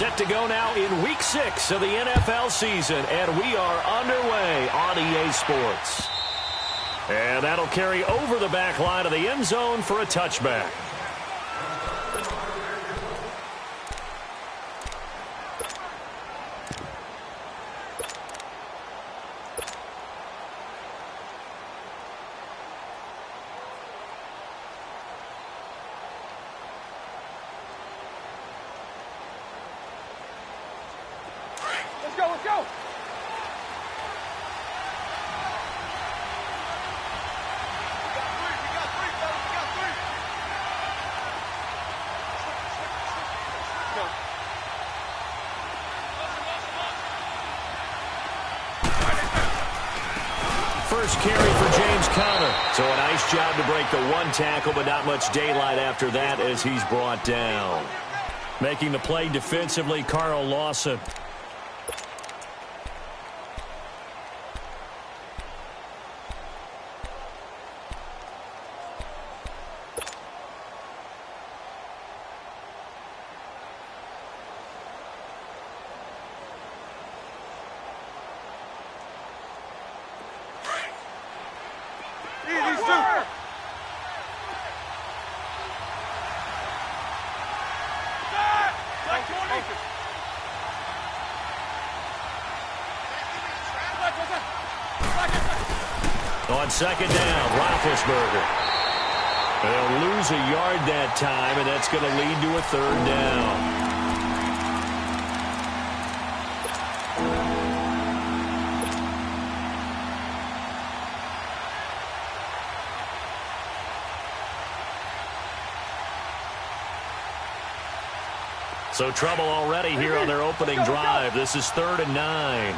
Set to go now in Week 6 of the NFL season, and we are underway on EA Sports. And that'll carry over the back line of the end zone for a touchback. Let's go. First carry for James Conner. So a nice job to break the one tackle, but not much daylight after that as he's brought down. Making the play defensively, Carl Lawson. On second down, Roethlisberger. They'll lose a yard that time, and that's going to lead to a third down. So trouble already here on their opening drive. This is 3rd and 9.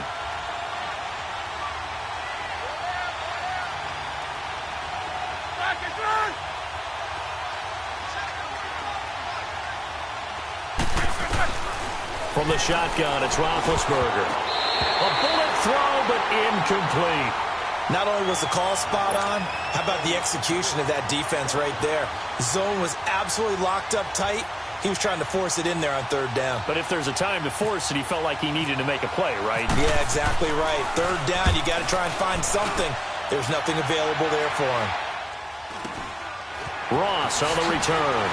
From the shotgun, it's Roethlisberger. A bullet throw, but incomplete. Not only was the call spot on, how about the execution of that defense right there? The zone was absolutely locked up tight. He was trying to force it in there on 3rd down. But if there's a time to force it, he felt like he needed to make a play, right? Yeah, exactly right. 3rd down, you got to try and find something. There's nothing available there for him. Ross on the return.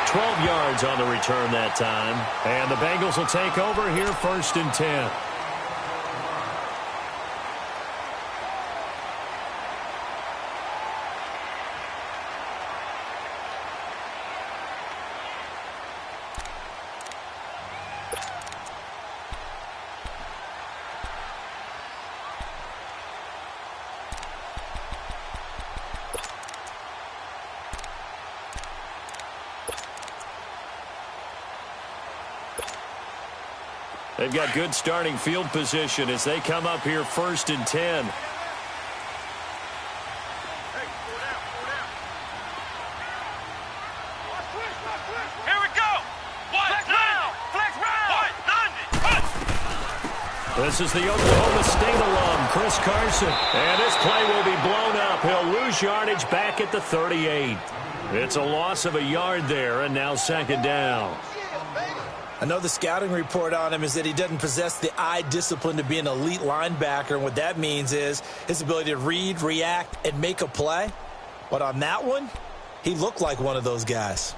12 yards on the return that time. And the Bengals will take over here 1st and 10. They've got good starting field position as they come up here 1st and 10. Here we go. Flex round. This is the Oklahoma State alum, Chris Carson. And this play will be blown up. He'll lose yardage back at the 38. It's a loss of a yard there, and now 2nd down. I know the scouting report on him is that he doesn't possess the eye discipline to be an elite linebacker, and what that means is his ability to read, react, and make a play. But on that one, he looked like one of those guys.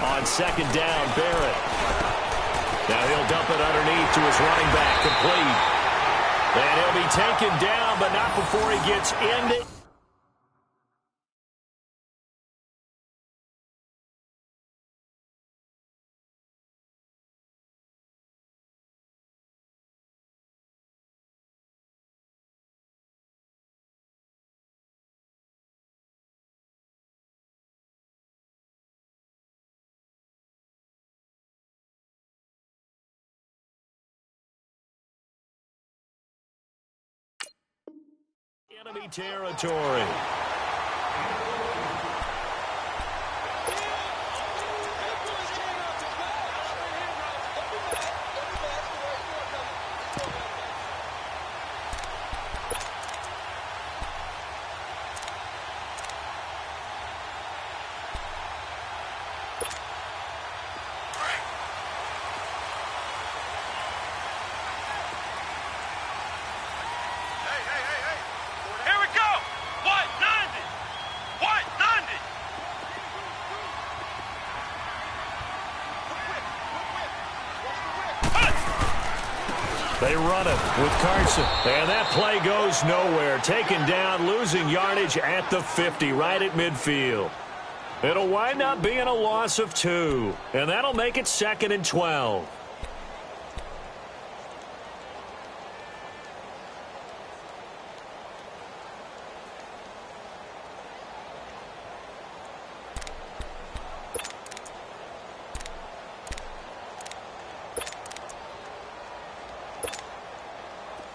On 2nd down, Barrett. Now he'll dump it underneath to his running back, complete. And he'll be taken down, but not before he gets into Enemy territory. They run it with Carson, and that play goes nowhere. Taken down, losing yardage at the 50, right at midfield. It'll wind up being a loss of 2, and that'll make it 2nd and 12.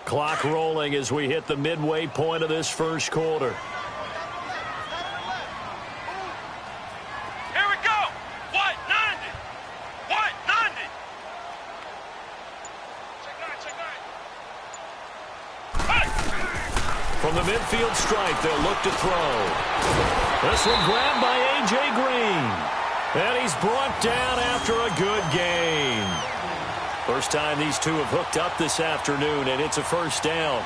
Clock rolling as we hit the midway point of this first quarter. Here we go. What? 90. What? 90. Check nine. From the midfield stripe, they'll look to throw. This one grabbed by A.J. Green. And he's brought down after a good gain. First time these two have hooked up this afternoon, and it's a first down.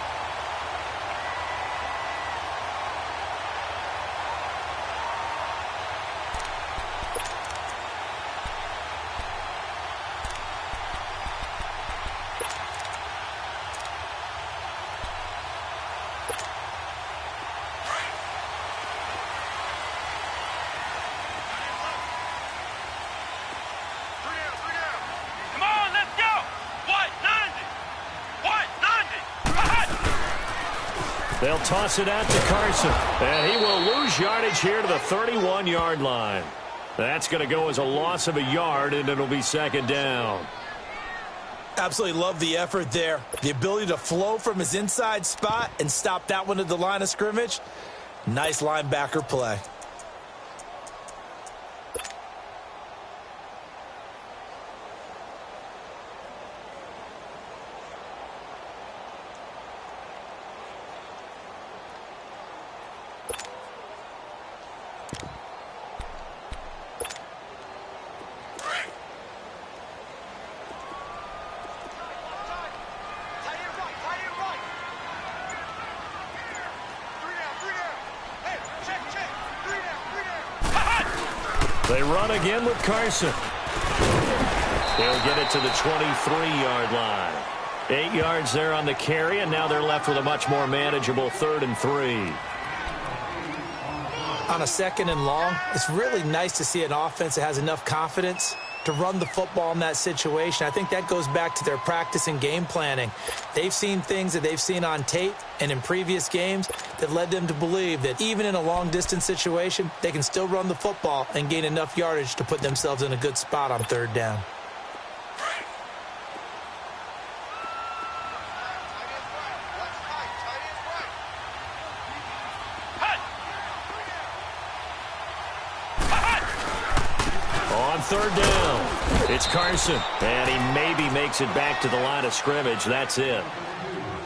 They'll toss it out to Carson, and he will lose yardage here to the 31-yard line. That's going to go as a loss of a yard, and it'll be 2nd down. Absolutely love the effort there. The ability to flow from his inside spot and stop that one at the line of scrimmage. Nice linebacker play. They run again with Carson. They'll get it to the 23-yard line. 8 yards there on the carry, and now they're left with a much more manageable 3rd and 3. On a 2nd and long, it's really nice to see an offense that has enough confidence to run the football in that situation. I think that goes back to their practice and game planning. They've seen things that they've seen on tape and in previous games that led them to believe that even in a long-distance situation, they can still run the football and gain enough yardage to put themselves in a good spot on 3rd down. On 3rd down, it's Carson, and he maybe makes it back to the line of scrimmage. That's it.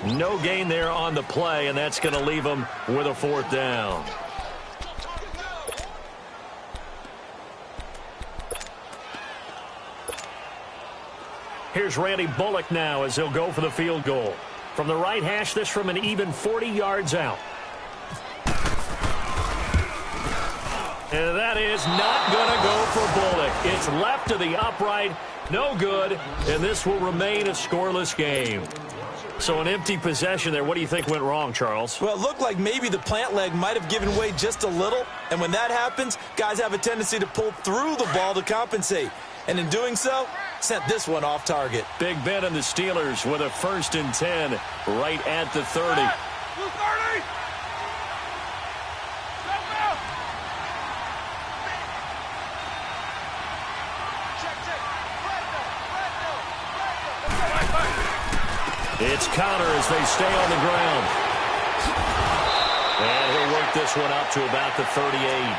No gain there on the play, and that's going to leave him with a 4th down. Here's Randy Bullock now as he'll go for the field goal. From the right hash, this from an even 40 yards out. And that is not going to go for Bullock. It's left to the upright, no good, and this will remain a scoreless game. So an empty possession there. What do you think went wrong, Charles? Well, it looked like maybe the plant leg might have given way just a little, and when that happens, guys have a tendency to pull through the ball to compensate. And in doing so, sent this one off target. Big Ben and the Steelers with a 1st and 10 right at the 30. It's counter as they stay on the ground. this one up to about the 38.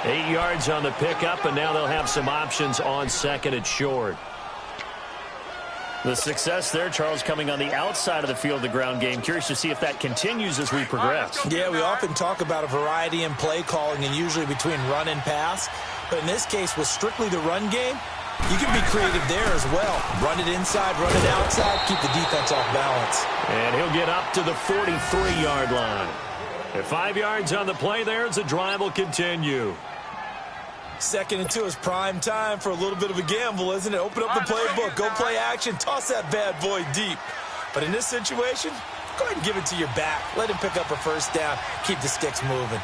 8 yards on the pickup, and now they'll have some options on second and short. The success there, Charles, coming on the outside of the field, the ground game. Curious to see if that continues as we progress. Yeah, we often talk about a variety in play calling and usually between run and pass. But in this case, with strictly the run game, you can be creative there as well. Run it inside, run it outside, keep the defense off balance. And he'll get up to the 43-yard line. At 5 yards on the play there, as the drive will continue. 2nd and 2 is prime time for a little bit of a gamble, isn't it? Open up the playbook, go play action, toss that bad boy deep. But in this situation, go ahead and give it to your back. Let him pick up a first down, keep the sticks moving.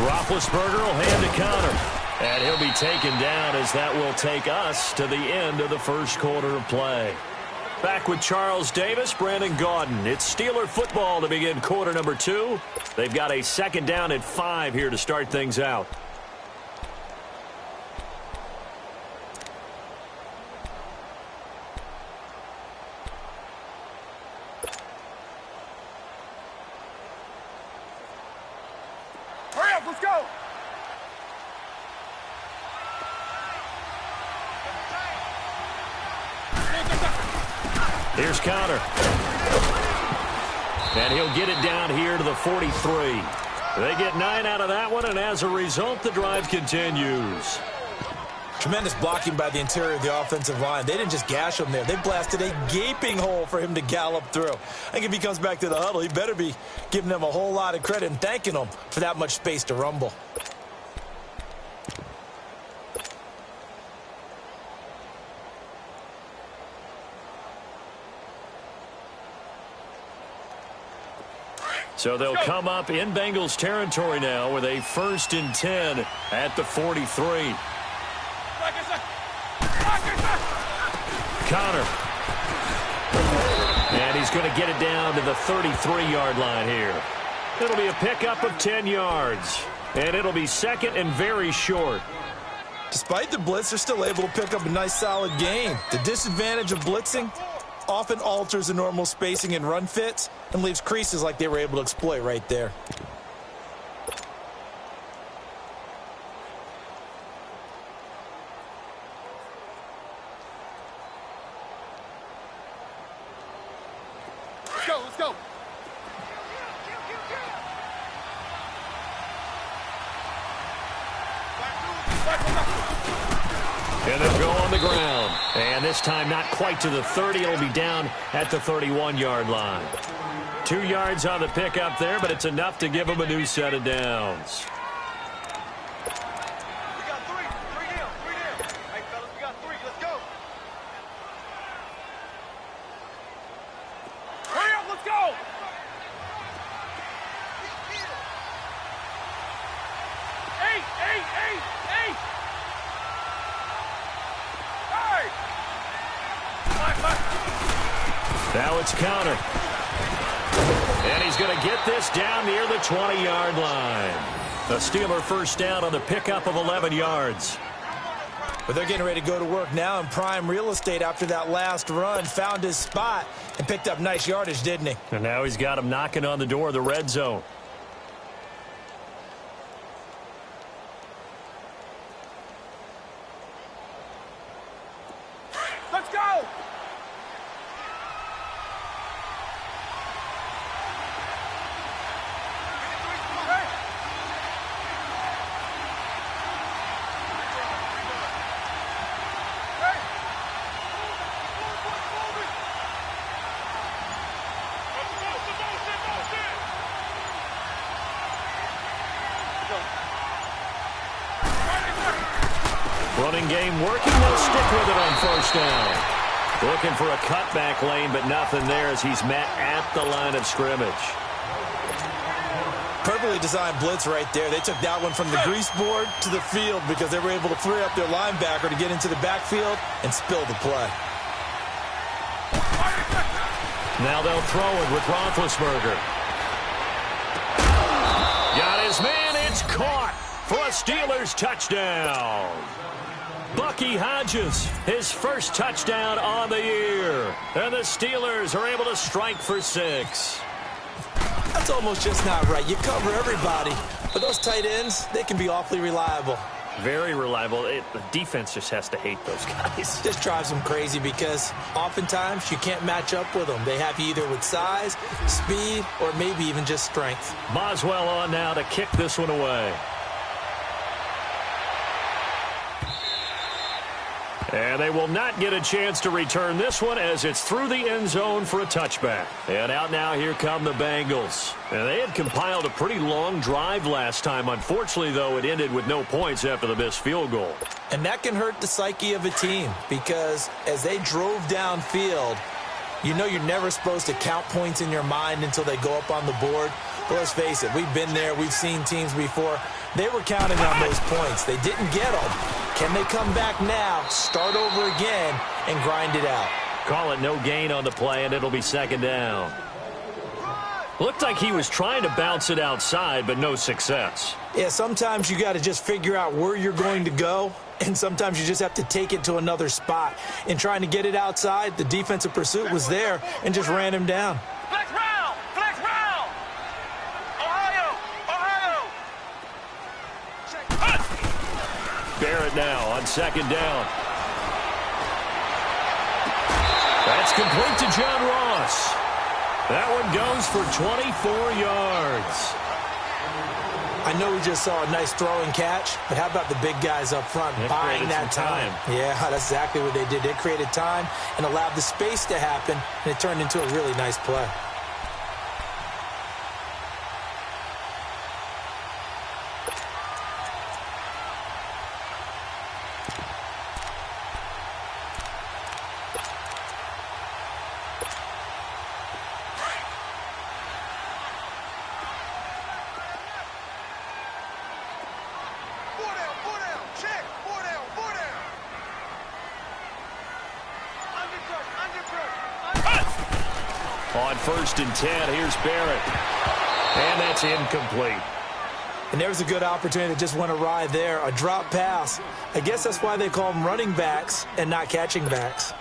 Roethlisberger will hand to Connor. And he'll be taken down as that will take us to the end of the first quarter of play. Back with Charles Davis, Brandon Gaudin. It's Steeler football to begin quarter number 2. They've got a 2nd down and 5 here to start things out. Hurry up, let's go! Here's Connor. And he'll get it down here to the 43. They get 9 out of that one, and as a result, the drive continues. Tremendous blocking by the interior of the offensive line. They didn't just gash him there. They blasted a gaping hole for him to gallop through. I think if he comes back to the huddle, he better be giving them a whole lot of credit and thanking them for that much space to rumble. So they'll come up in Bengals territory now with a 1st and 10 at the 43. Connor. And he's going to get it down to the 33-yard line here. It'll be a pickup of 10 yards. And it'll be 2nd and very short. Despite the blitz, they're still able to pick up a nice solid gain. The disadvantage of blitzing often alters the normal spacing and run fits and leaves creases like they were able to exploit right there. Let's go, let's go! And they'll go on the ground. And this time not quite to the 30. It'll be down at the 31-yard line. 2 yards on the pickup there, but it's enough to give them a new set of downs. We got 3 down. Hey, fellas, we got 3. Let's go! Hurry up, let's go! Eight! Now it's Connor. And he's going to get this down near the 20-yard line. A Steeler first down on the pickup of 11 yards. But they're getting ready to go to work now in prime real estate after that last run. Found his spot and picked up nice yardage, didn't he? And now he's got him knocking on the door of the red zone. Let's go! Running game working. They'll stick with it on first down. Looking for a cutback lane, but nothing there as he's met at the line of scrimmage. Perfectly designed blitz right there. They took that one from the grease board to the field because they were able to free up their linebacker to get into the backfield and spill the play. Now they'll throw it with Roethlisberger. Got his man. It's caught for a Steelers touchdown. Bucky Hodges, his first touchdown on the year. And the Steelers are able to strike for 6. That's almost just not right. You cover everybody, but those tight ends, they can be awfully reliable. Very reliable. The defense just has to hate those guys. Just drives them crazy because oftentimes you can't match up with them. They have you either with size, speed, or maybe even just strength. Boswell on now to kick this one away. And they will not get a chance to return this one as it's through the end zone for a touchback. And out now, here come the Bengals. And they had compiled a pretty long drive last time. Unfortunately, though, it ended with no points after the missed field goal. And that can hurt the psyche of a team because as they drove downfield, you know you're never supposed to count points in your mind until they go up on the board. But let's face it, we've been there. We've seen teams before. They were counting on those points. They didn't get them. Can they come back now, start over again, and grind it out? Call it no gain on the play, and it'll be second down. Looked like he was trying to bounce it outside, but no success. Yeah, sometimes you got to just figure out where you're going to go, and sometimes you just have to take it to another spot. In trying to get it outside, the defensive pursuit was there and just ran him down. Flex round! Flex round! Ohio! Ohio! Barrett now on second down. That's complete to John Ross. That one goes for 24 yards. I know we just saw a nice throw and catch, but how about the big guys up front buying that time? Yeah, that's exactly what they did. They created time and allowed the space to happen, and it turned into a really nice play. On 1st and 10, here's Barrett. And that's incomplete. And there was a good opportunity that just went awry there, a drop pass. I guess that's why they call them running backs and not catching backs.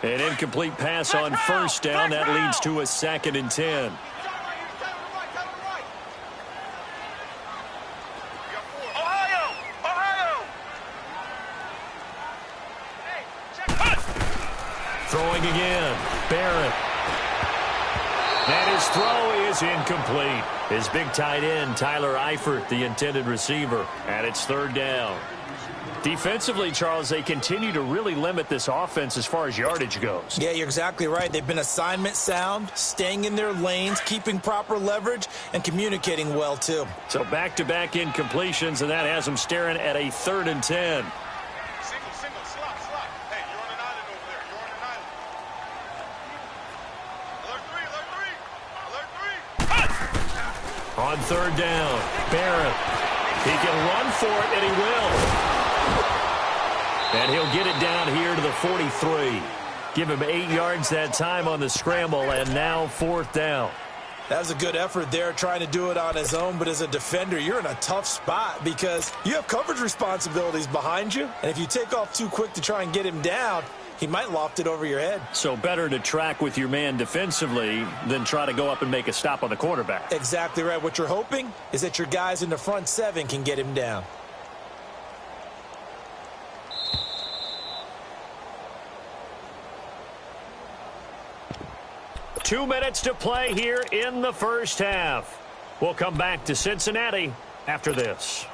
An incomplete pass on 1st down. That leads to a 2nd and 10. Throwing again, Barrett. And his throw is incomplete. His big tight end, Tyler Eifert, the intended receiver. And it's 3rd down. Defensively, Charles, they continue to really limit this offense as far as yardage goes. Yeah, you're exactly right. They've been assignment sound, staying in their lanes, keeping proper leverage, and communicating well, too. So back-to-back incompletions, and that has them staring at a 3rd and 10. On 3rd down, Barrett. He can run for it, and he will. And he'll get it down here to the 43. Give him 8 yards that time on the scramble, and now 4th down. That was a good effort there, trying to do it on his own. But as a defender, you're in a tough spot because you have coverage responsibilities behind you. And if you take off too quick to try and get him down, he might loft it over your head. So better to track with your man defensively than try to go up and make a stop on the quarterback. Exactly right. What you're hoping is that your guys in the front 7 can get him down. Two minutes to play here in the first half. We'll come back to Cincinnati after this.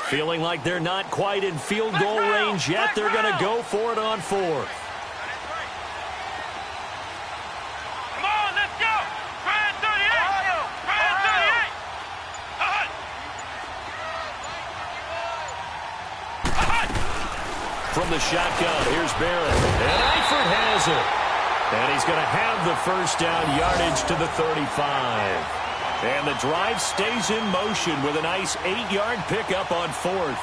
Feeling like they're not quite in field goal range yet. They're going to go for it on 4th. Come on, let's go! Grand 38! Ohio! Grand 38! From the shotgun, here's Barrett. And Eifert has it. And he's going to have the 1st down, yardage to the 35. And the drive stays in motion with a nice 8-yard pickup on 4th.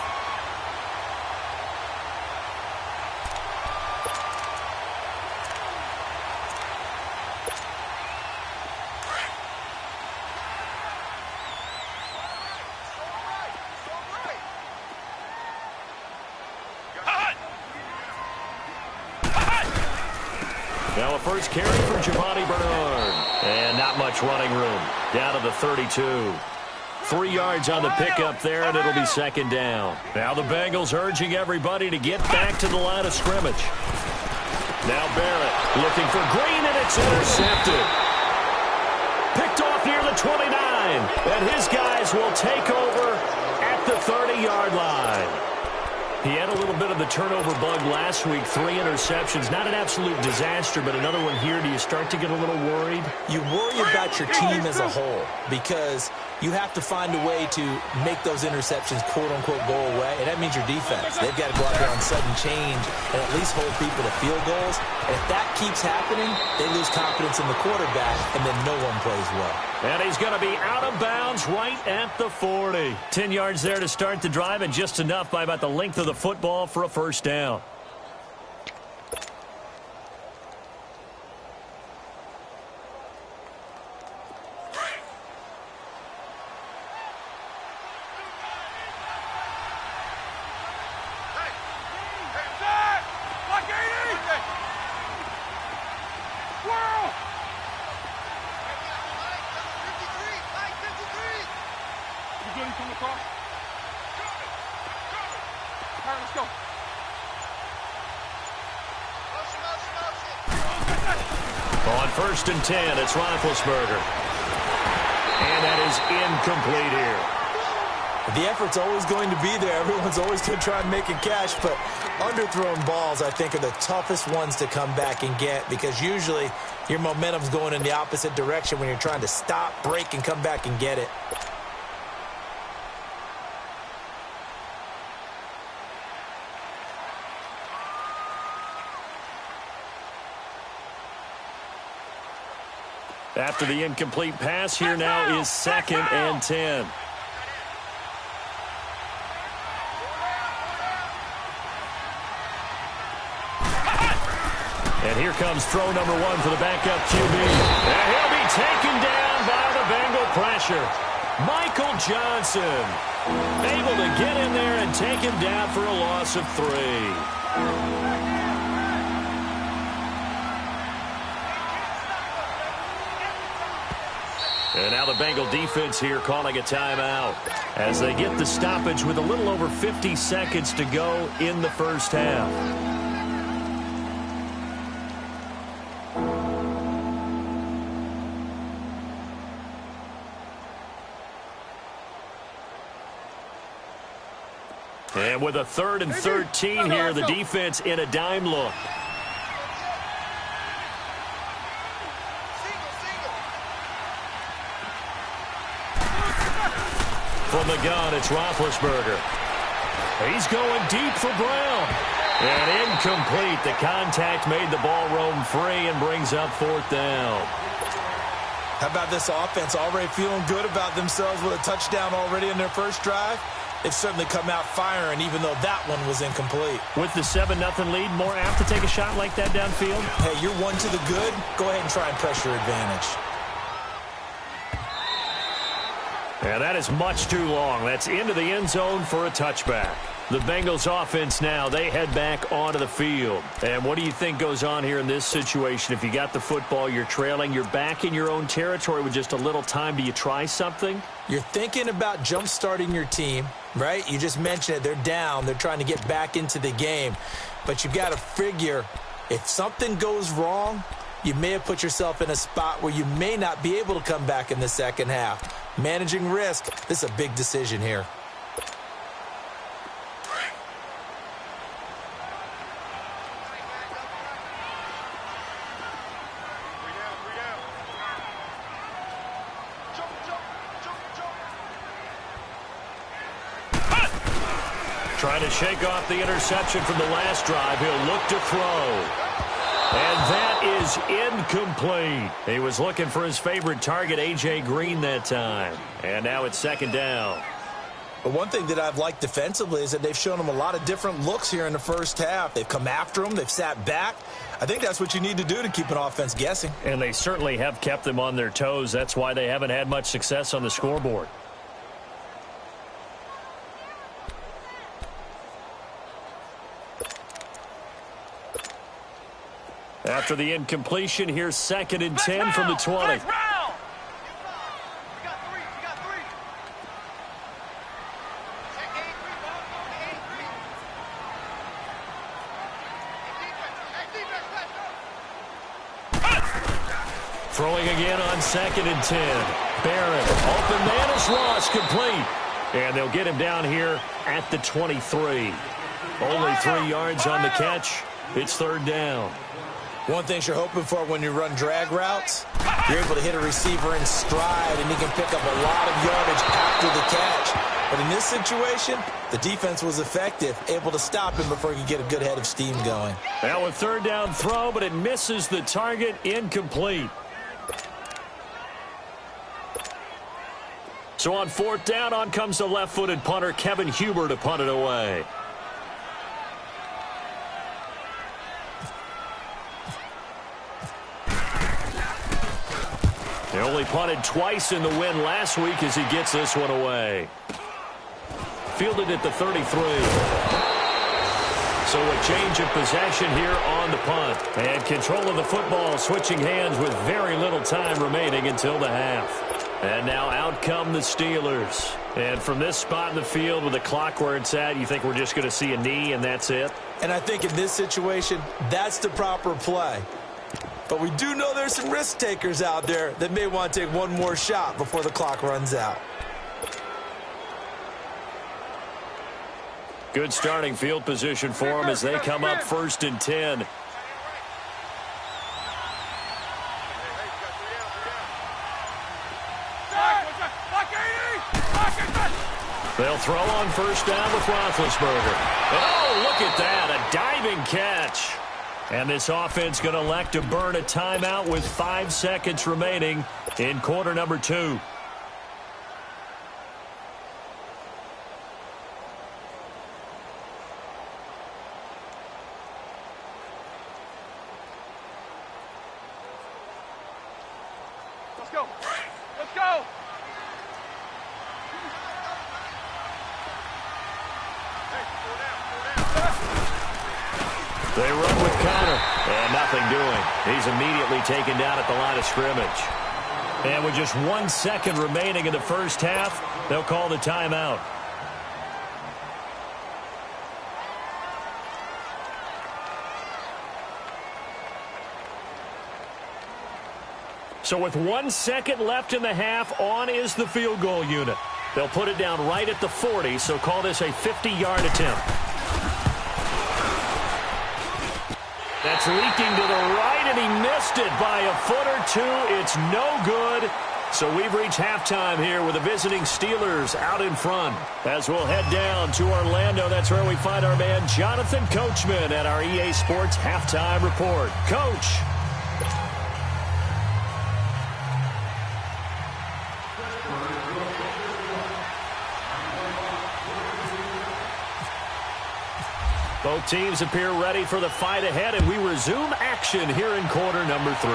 Now a first carry for Giovanni Bernard. And not much running room. Down to the 32. 3 yards on the pickup there, and it'll be 2nd down. Now the Bengals urging everybody to get back to the line of scrimmage. Now Barrett looking for Green, and it's intercepted. Picked off near the 29. And his guys will take over at the 30-yard line. He had a little bit of the turnover bug last week, 3 interceptions. Not an absolute disaster, but another one here. Do you start to get a little worried? You worry about your team as a whole because you have to find a way to make those interceptions, quote-unquote, go away, and that means your defense. They've got to go out there on sudden change and at least hold people to field goals. And if that keeps happening, they lose confidence in the quarterback, and then no one plays well. And he's going to be out of bounds right at the 40. 10 yards there to start the drive, and just enough by about the length of the football for a first down. On 1st and 10, it's Roethlisberger. And that is incomplete here. The effort's always going to be there. Everyone's always going to try and make a catch, but underthrown balls, I think, are the toughest ones to come back and get because usually your momentum's going in the opposite direction when you're trying to stop, break, and come back and get it. After the incomplete pass, here now is 2nd and 10. And here comes throw number 1 for the backup QB. And he'll be taken down by the Bengal pressure. Michael Johnson able to get in there and take him down for a loss of 3. And now the Bengal defense here calling a timeout as they get the stoppage with a little over 50 seconds to go in the first half. And with a 3rd and 13 here, the defense in a dime look. From the gun, it's Roethlisberger. He's going deep for Brown. And incomplete. The contact made the ball roam free and brings up 4th down. How about this offense already feeling good about themselves with a touchdown already in their first drive? They've certainly come out firing, even though that one was incomplete. With the 7-0 lead, more apt to take a shot like that downfield? Hey, you're 1 to the good. Go ahead and try and press your advantage. And that is much too long. That's into the end zone for a touchback. The Bengals offense now, they head back onto the field. And what do you think goes on here in this situation? If you got the football, you're trailing, you're back in your own territory with just a little time. Do you try something? You're thinking about jump-starting your team, right? You just mentioned it. They're down. They're trying to get back into the game. But you've got to figure if something goes wrong, you may have put yourself in a spot where you may not be able to come back in the second half. Managing risk, this is a big decision here. Trying to shake off the interception from the last drive. He'll look to throw. And that is incomplete. He was looking for his favorite target, A.J. Green, that time. And now it's second down. But one thing that I've liked defensively is that they've shown him a lot of different looks here in the first half. They've come after him. They've sat back. I think that's what you need to do to keep an offense guessing. And they certainly have kept them on their toes. That's why they haven't had much success on the scoreboard. After the incompletion, here's 2nd and 10 from the 20. Throwing again on 2nd and 10. Barron, open man is lost, complete. And they'll get him down here at the 23. Only 3 yards on the catch. It's 3rd down. One thing you're hoping for when you run drag routes, you're able to hit a receiver in stride, and he can pick up a lot of yardage after the catch. But in this situation, the defense was effective, able to stop him before he could get a good head of steam going. Now a 3rd down throw, but it misses the target, incomplete. So on 4th down, on comes the left-footed punter, Kevin Huber, to punt it away. They only punted twice in the win last week as he gets this one away. Fielded at the 33. So a change of possession here on the punt. And control of the football switching hands with very little time remaining until the half. And now out come the Steelers. And from this spot in the field with the clock where it's at, you think we're just going to see a knee and that's it? And I think in this situation, that's the proper play. But we do know there's some risk takers out there that may want to take one more shot before the clock runs out. Good starting field position for them as they come up 1st and 10. They'll throw on 1st down with Roethlisberger. And oh, look at that, a diving catch. And this offense going to elect to burn a timeout with 5 seconds remaining in quarter number 2. Let's go. Let's go. They run with Connor, and nothing doing. He's immediately taken down at the line of scrimmage. And with just 1 second remaining in the first half, they'll call the timeout. So with 1 second left in the half, on is the field goal unit. They'll put it down right at the 40, so call this a 50-yard attempt. That's leaking to the right, and he missed it by a foot or two. It's no good. So we've reached halftime here with the visiting Steelers out in front. As we'll head down to Orlando, that's where we find our man Jonathan Coachman at our EA Sports Halftime Report. Coach. Both teams appear ready for the fight ahead, and we resume action here in quarter number 3.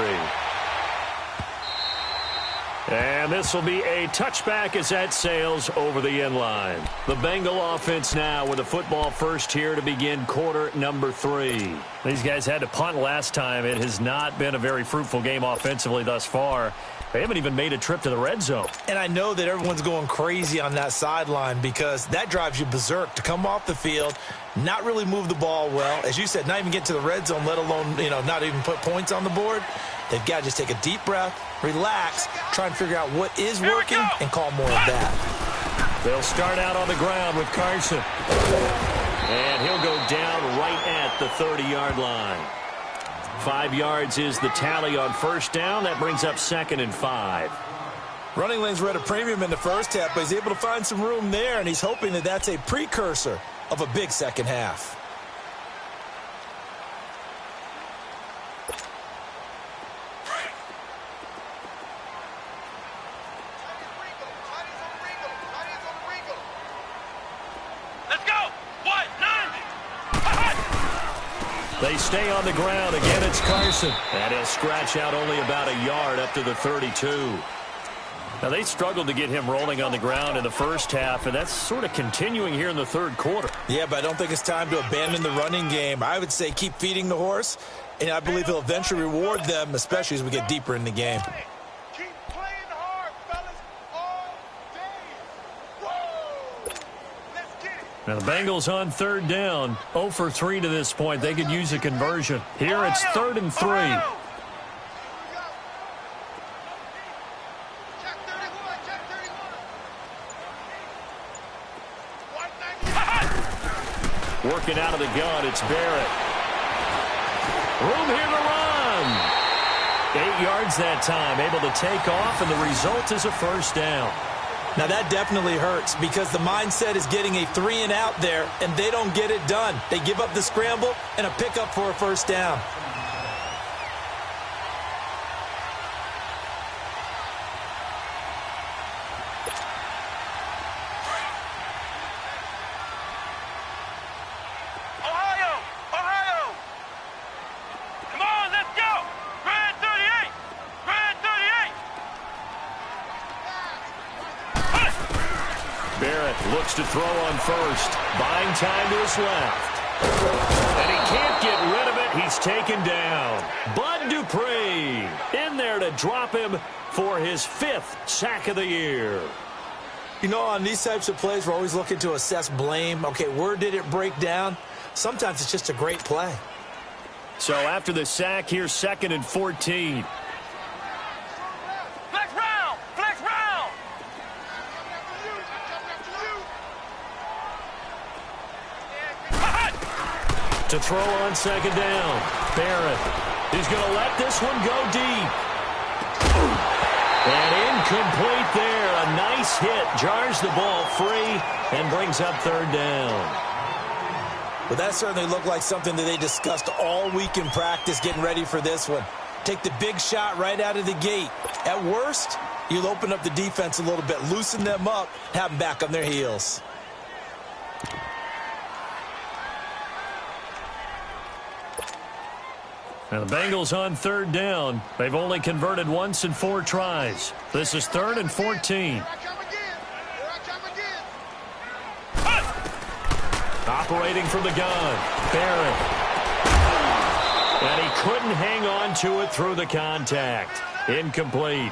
And this will be a touchback as that sails over the end line. The Bengal offense now with a football first here to begin quarter number 3. These guys had to punt last time. It has not been a very fruitful game offensively thus far. They haven't even made a trip to the red zone. And I know that everyone's going crazy on that sideline because that drives you berserk to come off the field, not really move the ball well. As you said, not even get to the red zone, let alone, not even put points on the board. They've got to just take a deep breath, relax, try and figure out what is working, and call more of that. They'll start out on the ground with Carson. And he'll go down right at the 30-yard line. 5 yards is the tally on first down. That brings up 2nd and 5. Running lanes were at a premium in the first half, but he's able to find some room there, and he's hoping that that's a precursor of a big second half. They stay on the ground. Again, it's Carson. And he'll scratch out only about a yard up to the 32. Now, they struggled to get him rolling on the ground in the first half, and that's sort of continuing here in the third quarter. Yeah, but I don't think it's time to abandon the running game. I would say keep feeding the horse, and I believe he'll eventually reward them, especially as we get deeper in the game. Keep playing hard, fellas, all day. Whoa! Let's get it. Now, the Bengals on third down, 0 for 3 to this point. They could use a conversion. Here it's 3rd and 3. Ohio! Working out of the gun, it's Barrett. Room here to run. 8 yards that time, able to take off, and the result is a first down. Now, that definitely hurts because the mindset is getting a 3 and out there, and they don't get it done. They give up the scramble and a pickup for a first down. Looks to throw on first. Buying time to his left. And he can't get rid of it. He's taken down. Bud Dupree in there to drop him for his 5th sack of the year. You know, on these types of plays, we're always looking to assess blame. Okay, where did it break down? Sometimes it's just a great play. So after the sack, here's 2nd and 14. To throw on 2nd down. Barrett. He's going to let this one go deep. And incomplete there. A nice hit. Jars the ball free and brings up 3rd down. Well, that certainly looked like something that they discussed all week in practice getting ready for this one. Take the big shot right out of the gate. At worst, you'll open up the defense a little bit, loosen them up, have them back on their heels. Now the Bengals on 3rd down. They've only converted once in 4 tries. This is 3rd and 14. Operating from the gun. Barrett. And he couldn't hang on to it through the contact. Incomplete.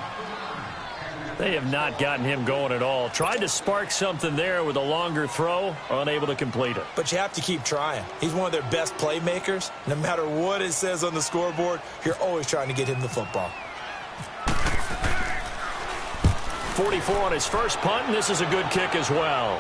They have not gotten him going at all. Tried to spark something there with a longer throw, unable to complete it. But you have to keep trying. He's one of their best playmakers. No matter what it says on the scoreboard, you're always trying to get him the football. 44 on his first punt, and this is a good kick as well.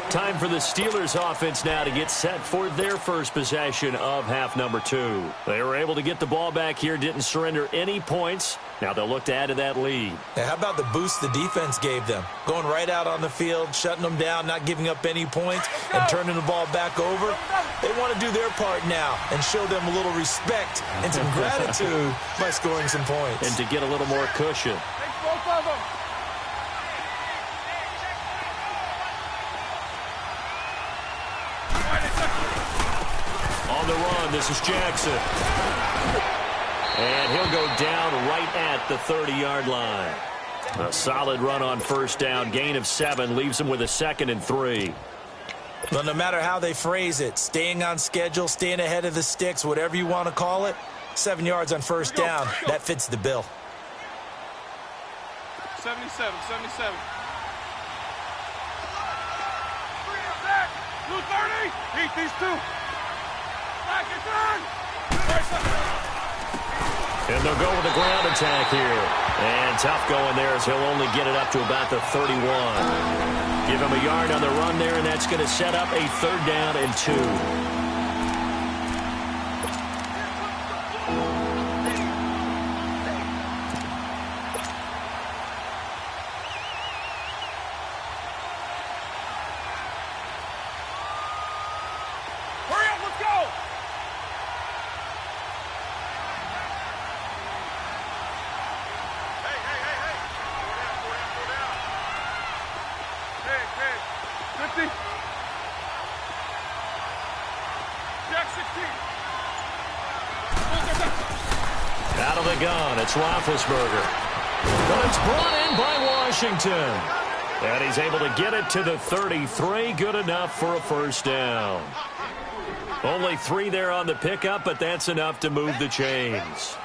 Time for the Steelers offense now to get set for their first possession of half number 2. They were able to get the ball back here, didn't surrender any points. Now they'll look to add to that lead. Now, how about the boost the defense gave them? Going right out on the field, shutting them down, not giving up any points, and turning the ball back over. They want to do their part now and show them a little respect and some gratitude by scoring some points. And to get a little more cushion. Take both of them. On the run, this is Jackson. And he'll go down right at the 30-yard line. A solid run on first down. Gain of 7 leaves him with a 2nd and 3. Well, no matter how they phrase it, staying on schedule, staying ahead of the sticks, whatever you want to call it, 7 yards on first down, that fits the bill. 77. Blue 30. Beat these two. Back your turn. And they'll go with the ground attack here. And tough going there as he'll only get it up to about the 31. Give him a yard on the run there, and that's going to set up a 3rd down and 2. the gun. It's Roethlisberger. But it's brought in by Washington. And he's able to get it to the 33. Good enough for a first down. Only 3 there on the pickup, but that's enough to move the chains.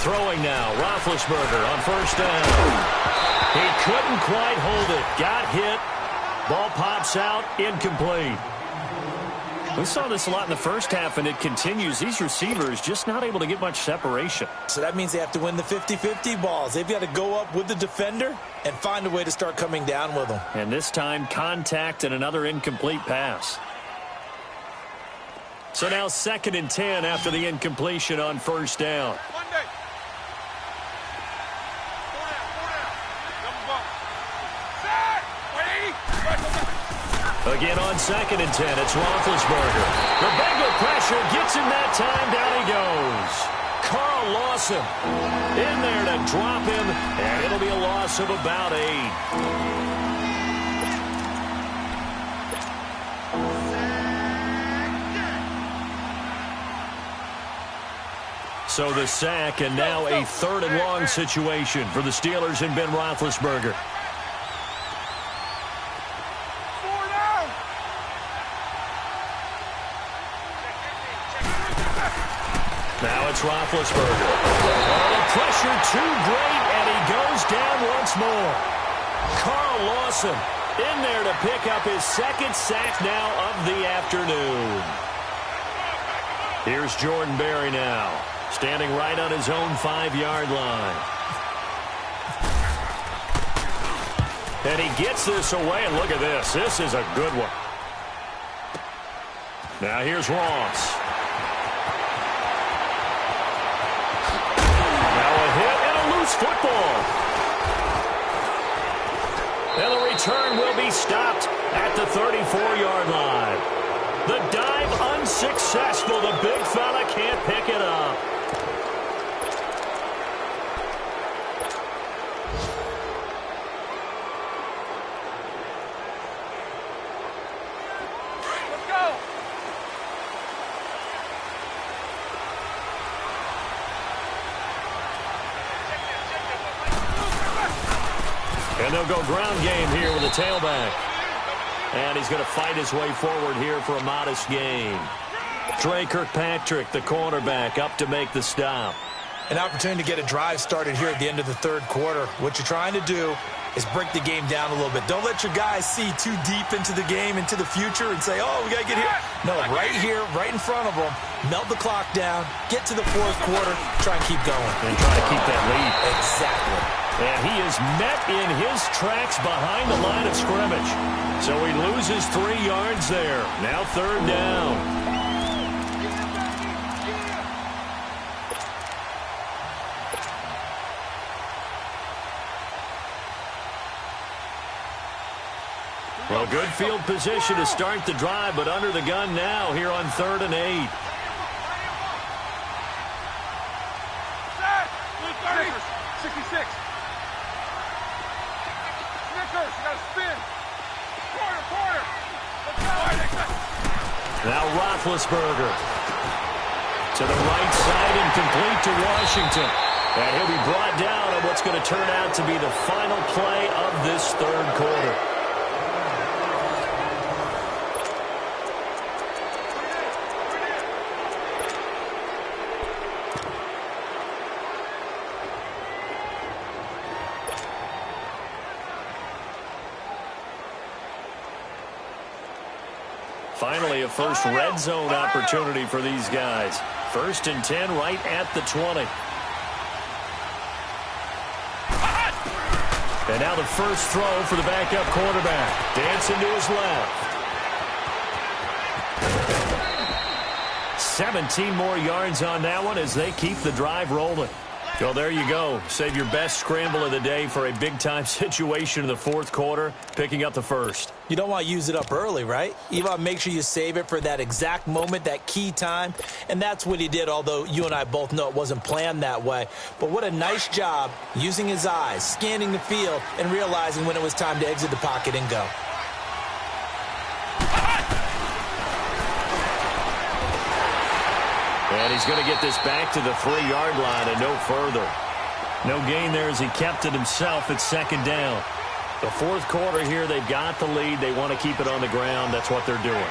Throwing now, Roethlisberger on first down. He couldn't quite hold it. Got hit. Ball pops out. Incomplete. We saw this a lot in the first half, and it continues. These receivers just not able to get much separation. So that means they have to win the 50-50 balls. They've got to go up with the defender and find a way to start coming down with them. And this time, contact and another incomplete pass. So now 2nd and 10 after the incompletion on first down. Again on 2nd and 10, it's Roethlisberger. The Bengal pressure gets him that time. Down he goes. Carl Lawson in there to drop him, and it'll be a loss of about 8. So the sack, and now a 3rd and long situation for the Steelers and Ben Roethlisberger. Now it's Roethlisberger. Oh, the pressure too great, and he goes down once more. Carl Lawson in there to pick up his 2nd sack now of the afternoon. Here's Jordan Berry now, standing right on his own 5-yard line. And he gets this away, and look at this. This is a good one. Now here's Ross. Football. And the return will be stopped at the 34-yard line. The dive unsuccessful. The big fella can't pick it up. Let's go. And they'll go ground game here with a tailback. And he's going to fight his way forward here for a modest gain. Trey Kirkpatrick, the cornerback, up to make the stop. An opportunity to get a drive started here at the end of the 3rd quarter. What you're trying to do is break the game down a little bit. Don't let your guys see too deep into the game, into the future, and say, oh, we got to get here. No, right here, right in front of them, melt the clock down, get to the 4th quarter, try and keep going. And try to keep that lead. Exactly. And he is met in his tracks behind the line of scrimmage. So he loses 3 yards there. Now 3rd down. Well, good field position to start the drive, but under the gun now here on 3rd and 8. Set. 66. Snickers, you got to spin. Quarter. Let's go. Now Roethlisberger to the right side and complete to Washington. And he'll be brought down on what's going to turn out to be the final play of this 3rd quarter. Finally, a first red zone opportunity for these guys. 1st and 10 right at the 20. And now the first throw for the backup quarterback. Dancing to his left. 17 more yards on that one as they keep the drive rolling. Well, there you go. Save your best scramble of the day for a big-time situation in the fourth quarter, picking up the first. You don't want to use it up early, right? You want to make sure you save it for that exact moment, that key time. And that's what he did, although you and I both know it wasn't planned that way. But what a nice job using his eyes, scanning the field, and realizing when it was time to exit the pocket and go. And he's going to get this back to the 3-yard line and no further. No gain there as he kept it himself at second down. The fourth quarter here, they've got the lead. They want to keep it on the ground. That's what they're doing.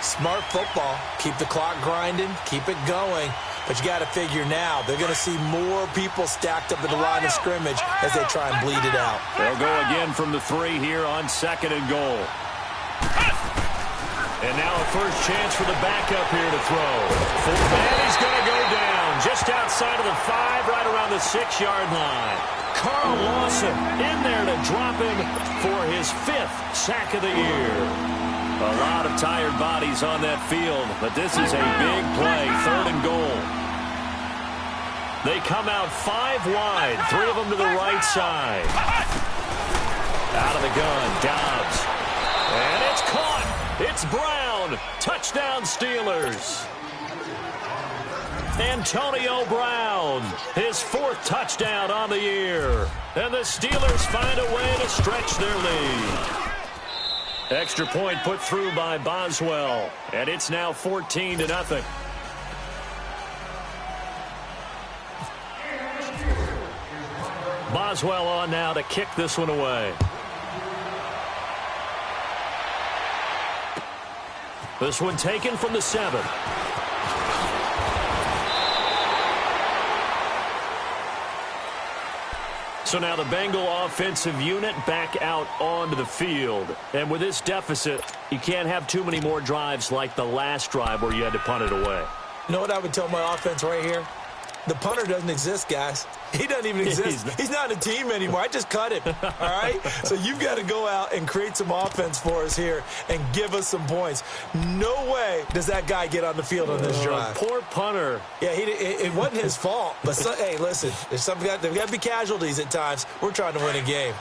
Smart football. Keep the clock grinding. Keep it going. But you got to figure now, they're going to see more people stacked up at the line of scrimmage as they try and bleed it out. They'll go again from the 3 here on second and goal. And now a first chance for the backup here to throw. And he's going to go down just outside of the 5, right around the 6-yard line. Carl Lawson in there to drop him for his 5th sack of the year. A lot of tired bodies on that field, but this is a big play, 3rd and goal. They come out 5 wide, 3 of them to the right side. Out of the gun, Dobbs. And it's caught. It's Brown. Touchdown, Steelers. Antonio Brown, his 4th touchdown on the year. And the Steelers find a way to stretch their lead. Extra point put through by Boswell. And it's now 14-0. Boswell on now to kick this one away. This one taken from the 7. So now the Bengal offensive unit back out onto the field. And with this deficit, you can't have too many more drives like the last drive where you had to punt it away. You know what I would tell my offense right here? The punter doesn't exist, guys. He doesn't even exist. He's not a team anymore. I just cut him, all right? So you've got to go out and create some offense for us here and give us some points. No way does that guy get on the field on this drive. Poor punter. Yeah, it wasn't his fault. But, hey, listen, there's there's got to be casualties at times. We're trying to win a game.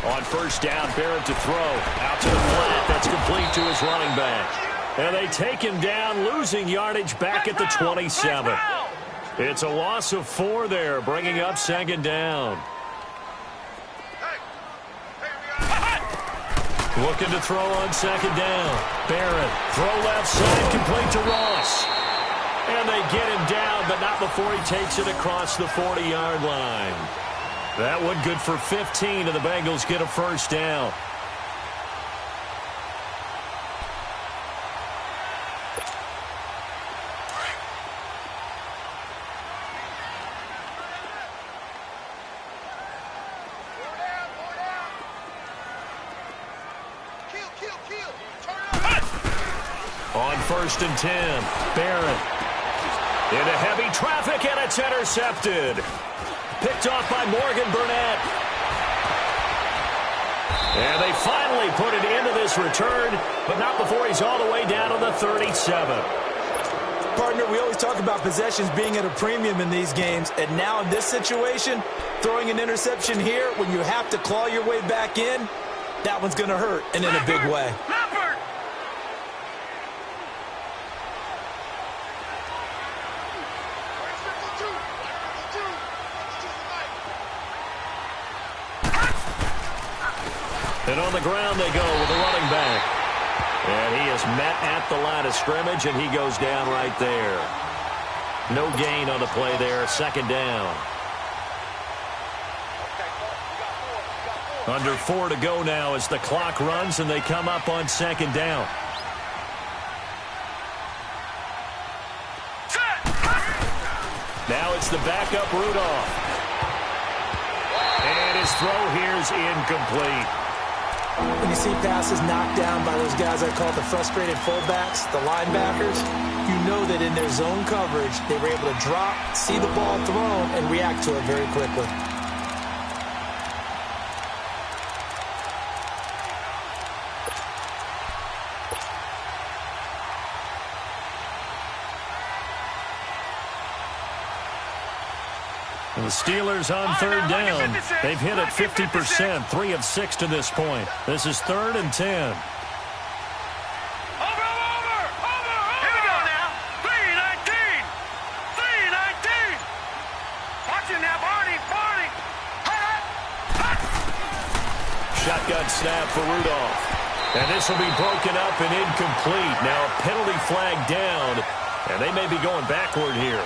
On first down, Barrett to throw. Out to the flat. That's complete to his running back. And they take him down, losing yardage back at the 27. It's a loss of 4 there, bringing up second down. Looking to throw on second down. Barrett, throw left side, complete to Ross. And they get him down, but not before he takes it across the 40-yard line. That one good for 15, and the Bengals get a first down. On first and 10, Barrett into heavy traffic, and it's intercepted. Picked off by Morgan Burnett. And they finally put it into this return, but not before he's all the way down to the 37. Partner, we always talk about possessions being at a premium in these games, and now in this situation, throwing an interception here when you have to claw your way back in, that one's going to hurt, and in a big way. And on the ground they go with the running back. And he is met at the line of scrimmage, and he goes down right there. No gain on the play there, second down. Under 4 to go now as the clock runs, and they come up on second down. Now it's the backup Rudolph. And his throw here is incomplete. When you see passes knocked down by those guys I call the frustrated fullbacks, the linebackers, you know that in their zone coverage, they were able to drop, see the ball thrown, and react to it very quickly. The Steelers on third down. They've hit it 50%, 3 of 6 to this point. This is 3rd and 10. Over. Here we go now. 3-19. 3-19. Watch him now, Barney. Shotgun snap for Rudolph. And this will be broken up and incomplete. Now a penalty flag down, and they may be going backward here.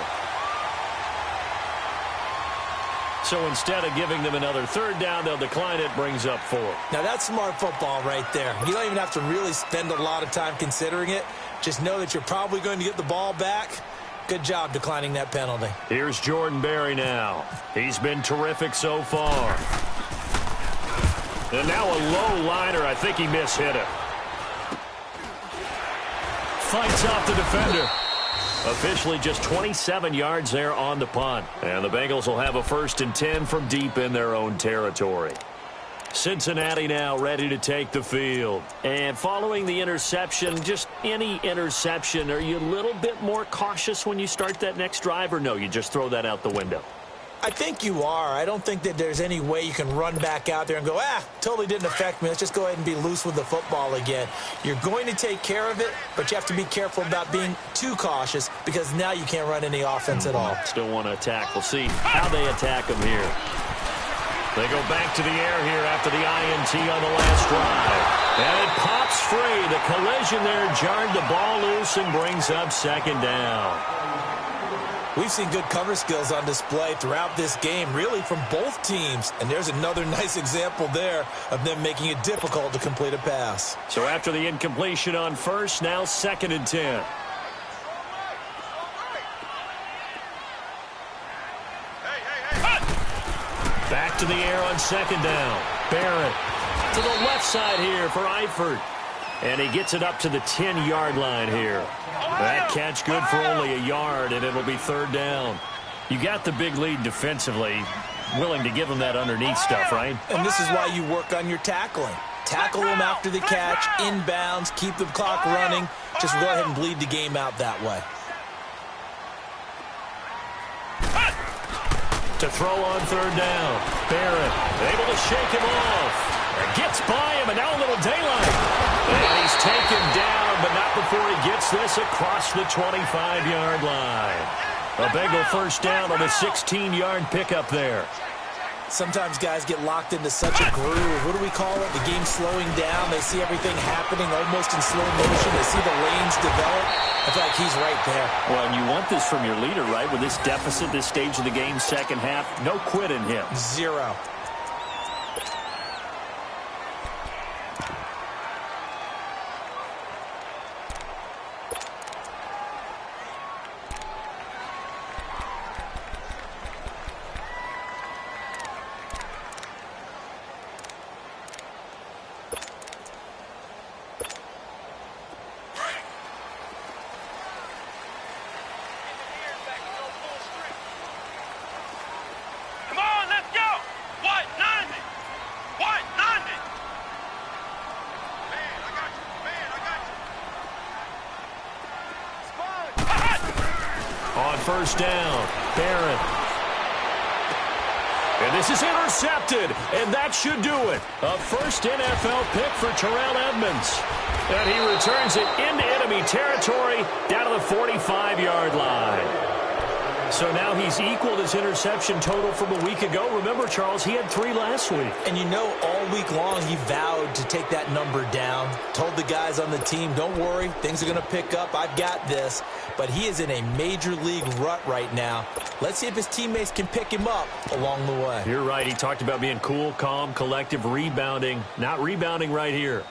So instead of giving them another third down, they'll decline it, brings up 4. Now that's smart football right there. You don't even have to really spend a lot of time considering it. Just know that you're probably going to get the ball back. Good job declining that penalty. Here's Jordan Berry now. He's been terrific so far. And now a low liner. I think he mishit it. Fights off the defender. Officially just 27 yards there on the punt. And the Bengals will have a 1st and 10 from deep in their own territory. Cincinnati now ready to take the field. And following the interception, just any interception, are you a little bit more cautious when you start that next drive, or no, you just throw that out the window? I think you are. I don't think that there's any way you can run back out there and go, totally didn't affect me. Let's just go ahead and be loose with the football again. You're going to take care of it, but you have to be careful about being too cautious because now you can't run any offense at all. Still want to attack. We'll see how they attack them here. They go back to the air here after the INT on the last drive. And it pops free. The collision there jarred the ball loose and brings up 2nd down. We've seen good cover skills on display throughout this game, really from both teams. And there's another nice example there of them making it difficult to complete a pass. So after the incompletion on first, now 2nd and 10. Back to the air on 2nd down. Barrett to the left side here for Eifert. And he gets it up to the 10-yard line here. That catch good for only a yard, and it'll be 3rd down. You got the big lead defensively, willing to give them that underneath stuff, right? And this is why you work on your tackling. Tackle them after the catch, inbounds, keep the clock running. Just go ahead and bleed the game out that way. To throw on 3rd down. Barrett able to shake him off. Gets by him, and now a little daylight. And he's taken down, but not before he gets this across the 25-yard line. A Bengal 1st down on a 16-yard pickup there. Sometimes guys get locked into such a groove. What do we call it? The game slowing down. They see everything happening almost in slow motion. They see the lanes develop. I feel like he's right there. Well, and you want this from your leader, right? With this deficit, this stage of the game, 2nd half, no quit in him. 0. On 1st down, Barrett. And this is intercepted, and that should do it. A 1st NFL pick for Terrell Edmonds. And he returns it into enemy territory down to the 45-yard line. So now he's equaled his interception total from a week ago. Remember, Charles, he had 3 last week. And you know, all week long he vowed to take that number down. Told the guys on the team, don't worry, things are going to pick up. I've got this. But he is in a major league rut right now. Let's see if his teammates can pick him up along the way. You're right. He talked about being cool, calm, collective, rebounding. Not rebounding right here.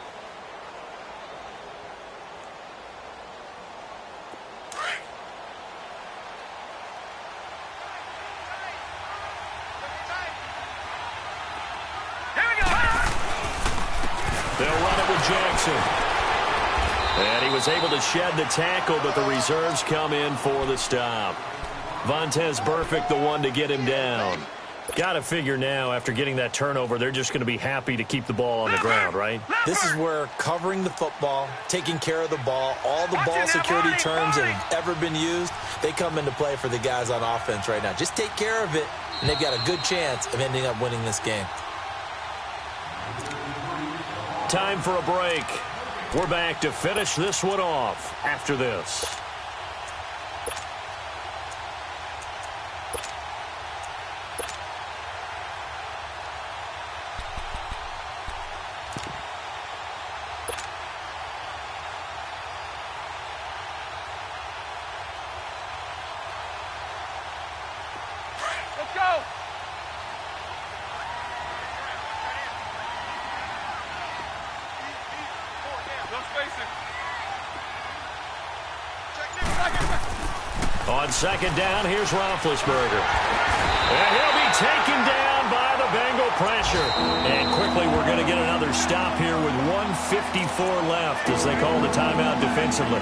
Carson. And he was able to shed the tackle, but the reserves come in for the stop. Vontaze Burfict, the one to get him down. Got to figure now, after getting that turnover, they're just going to be happy to keep the ball on the ground, right? This is where covering the football, taking care of the ball, all the ball security terms that have ever been used, they come into play for the guys on offense right now. Just take care of it, and they've got a good chance of ending up winning this game. Time for a break. We're back to finish this one off after this. Let's go. On second down, here's Roethlisberger. And he'll be taken down by the Bengal pressure. And quickly, we're going to get another stop here with 1:54 left as they call the timeout defensively.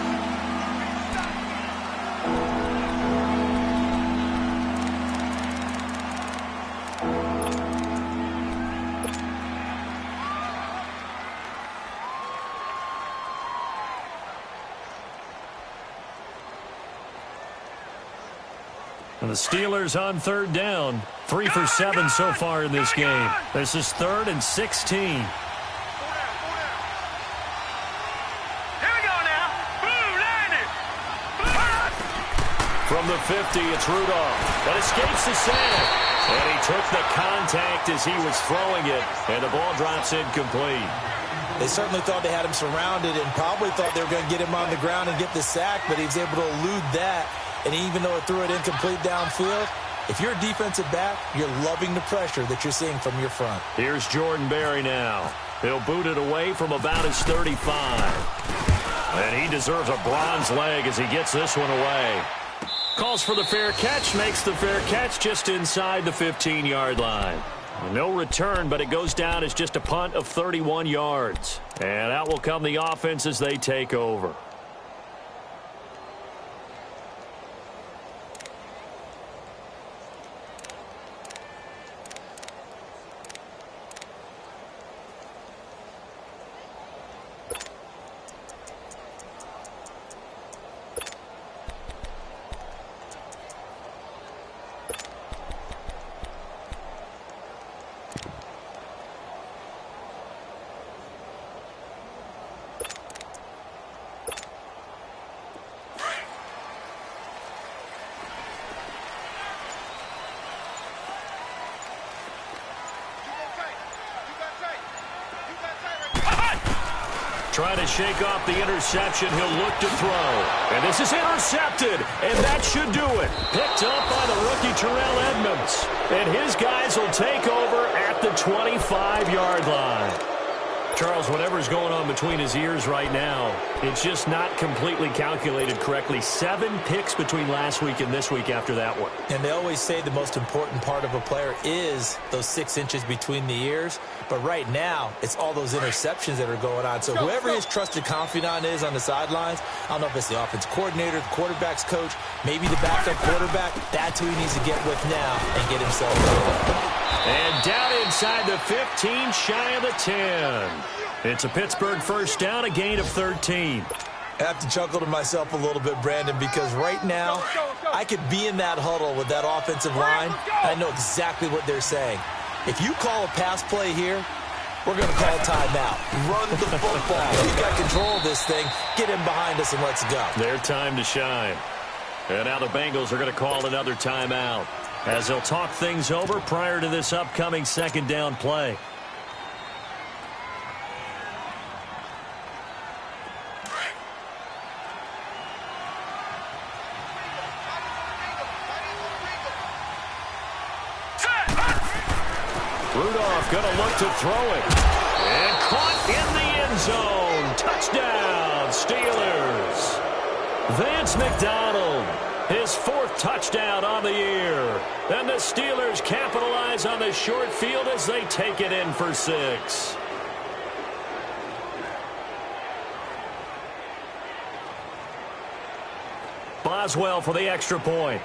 And the Steelers on third down. 3 for 7 so far in this game. This is 3rd and 16. Here we go now. Blue line it. From the 50, it's Rudolph. That escapes the sack. And he took the contact as he was throwing it. And the ball drops incomplete. They certainly thought they had him surrounded and probably thought they were going to get him on the ground and get the sack, but he was able to elude that. And even though it threw it incomplete downfield, if you're a defensive back, you're loving the pressure that you're seeing from your front. Here's Jordan Berry now. He'll boot it away from about his 35. And he deserves a bronze leg as he gets this one away. Calls for the fair catch, makes the fair catch just inside the 15-yard line. No return, but it goes down as just a punt of 31 yards. And out will come the offense as they take over. Trying to shake off the interception. He'll look to throw. And this is intercepted. And that should do it. Picked up by the rookie Terrell Edmonds. And his guys will take over at the 25-yard line. Charles, whatever's going on between his ears right now, it's just not completely calculated correctly. 7 picks between last week and this week after that one. And they always say the most important part of a player is those 6 inches between the ears. But right now, it's all those interceptions that are going on. So whoever his trusted confidant is on the sidelines, I don't know if it's the offense coordinator, the quarterback's coach, maybe the backup quarterback, that's who he needs to get with now and get himself over. And down inside the 15, shy of the 10. It's a Pittsburgh first down, a gain of 13. I have to chuckle to myself a little bit, Brandon, because right now I could be in that huddle with that offensive line, and I know exactly what they're saying. If you call a pass play here, we're going to call a timeout. Run the football. We've got control of this thing. Get him behind us and let's go. Their time to shine. And now the Bengals are going to call another timeout as they'll talk things over prior to this upcoming second down play. Rudolph going to look to throw it. And caught in the end zone. Touchdown, Steelers. Vance McDonald, his 4th touchdown on the year. And the Steelers capitalize on the short field as they take it in for 6. Boswell for the extra point.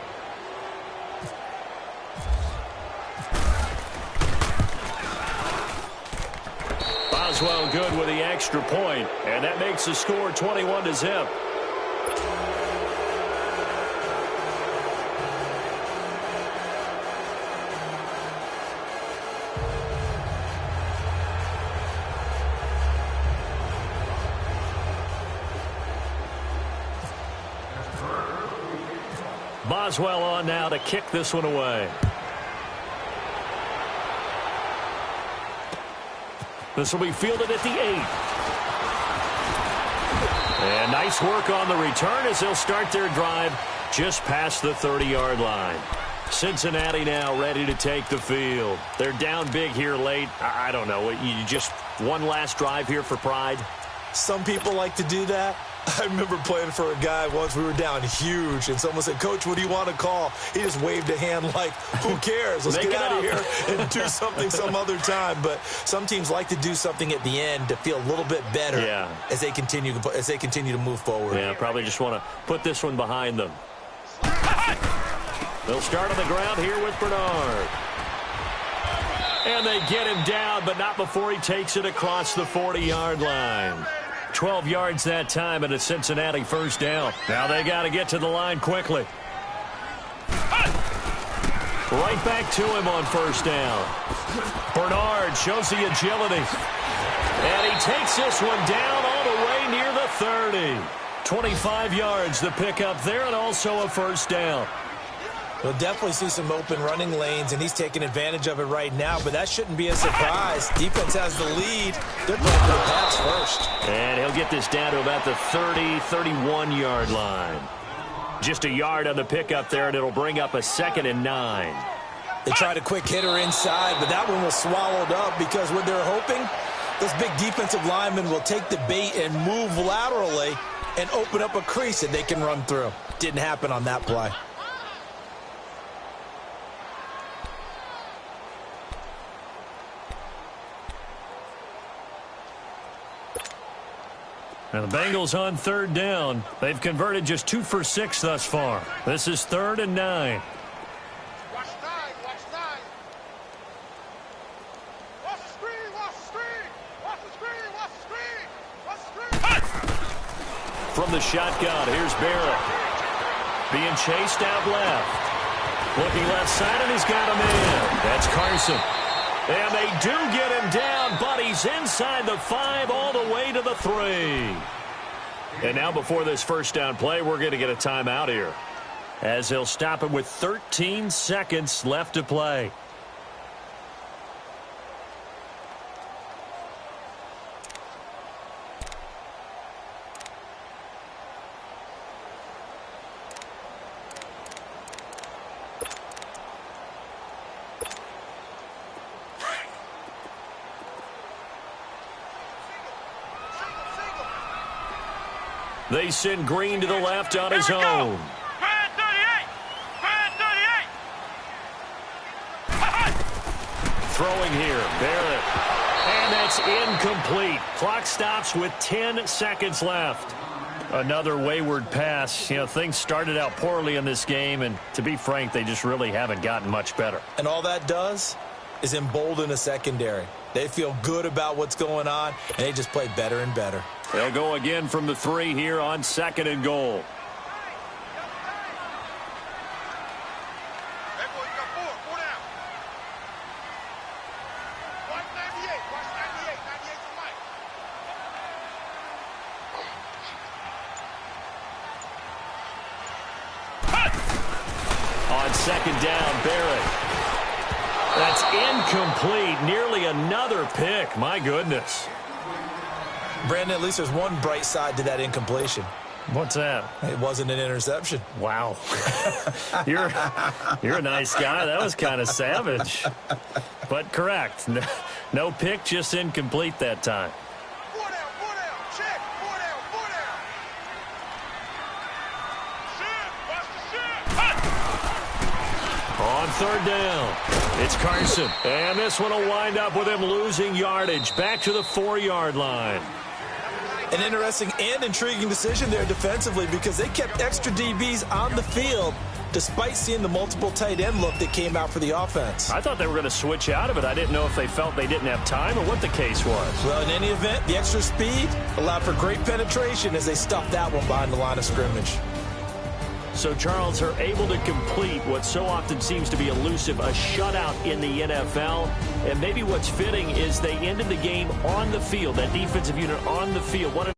Boswell good with the extra point, and that makes the score 21-0. Boswell on now to kick this one away. This will be fielded at the 8. And nice work on the return as they'll start their drive just past the 30-yard line. Cincinnati now ready to take the field. They're down big here late. I don't know. You just one last drive here for pride? Some people like to do that. I remember playing for a guy once. We were down huge, and someone said, "Coach, what do you want to call?" He just waved a hand like, who cares? Let's get out of here and do something some other time. But some teams like to do something at the end to feel a little bit better as they continue to move forward. Yeah, probably just want to put this one behind them. They'll start on the ground here with Bernard. And they get him down, but not before he takes it across the 40-yard line. 12 yards that time, and a Cincinnati first down. Now they got to get to the line quickly. Right back to him on first down. Bernard shows the agility. And he takes this one down all the way near the 30. 25 yards the pickup there, and also a first down. We'll definitely see some open running lanes, and he's taking advantage of it right now, but that shouldn't be a surprise. Defense has the lead. They're going for the pass first. And he'll get this down to about the 30-31-yard line. Just a yard on the pickup there, and it'll bring up a 2nd and 9. They tried a quick hitter inside, but that one was swallowed up because what they're hoping, those big defensive linemen will take the bait and move laterally and open up a crease that they can run through. Didn't happen on that play. And the Bengals on third down. They've converted just 2 for 6 thus far. This is 3rd and 9. Watch 9, watch 9. Watch the screen, watch the screen. Watch the screen, watch the screen. Watch the screen. From the shotgun, here's Barrett. Being chased out left. Looking left side, and he's got him in. That's Carson. And they do get him down, but he's inside the 5 all the way to the 3. And now before this first down play, we're going to get a timeout here, as they'll stop him with 13 seconds left to play. They send Green to the left on his own. Grand 38. Grand 38. Throwing here, Barrett. And that's incomplete. Clock stops with 10 seconds left. Another wayward pass. You know, things started out poorly in this game, and to be frank, they just really haven't gotten much better. And all that does is embolden a secondary. They feel good about what's going on, and they just play better and better. They'll go again from the 3 here on 2nd and goal. Hey, boy, you got 4. 4 down. Watch 98. Watch 98. 98 to Mike. On 2nd down, Barrett. That's incomplete. Nearly another pick. My goodness. Brandon, at least there's one bright side to that incompletion. What's that? It wasn't an interception. Wow. You're a nice guy. That was kind of savage. But correct. No pick, just incomplete that time. 4 down. 4 down. Check. 4 down. 4 down. Shoot. Watch the shoot. On 3rd down, it's Carson. And this one will wind up with him losing yardage. Back to the 4-yard line. An interesting and intriguing decision there defensively because they kept extra DBs on the field despite seeing the multiple tight end look that came out for the offense. I thought they were going to switch out of it. I didn't know if they felt they didn't have time or what the case was. Well, in any event, the extra speed allowed for great penetration as they stuffed that one behind the line of scrimmage. So, Charles, are able to complete what so often seems to be elusive, a shutout in the NFL. And maybe what's fitting is they ended the game on the field, that defensive unit on the field. What an